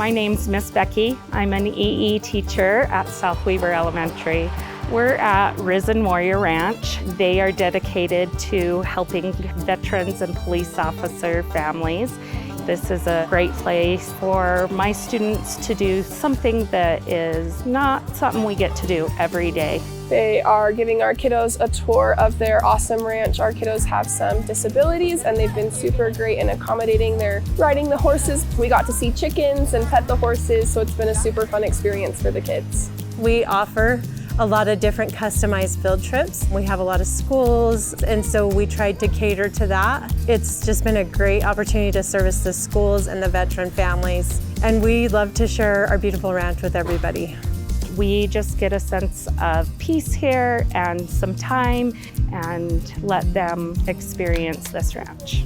My name's Miss Becky. I'm an EE teacher at South Weaver Elementary. We're at Rizen Warrior Ranch. They are dedicated to helping veterans and police officer families. This is a great place for my students to do something that is not something we get to do every day. They are giving our kiddos a tour of their awesome ranch. Our kiddos have some disabilities and they've been super great in accommodating. They're riding the horses. We got to see chickens and pet the horses, so it's been a super fun experience for the kids. We offer a lot of different customized field trips. We have a lot of schools, and so we tried to cater to that. It's just been a great opportunity to service the schools and the veteran families, and we love to share our beautiful ranch with everybody. We just get a sense of peace here and some time and let them experience this ranch.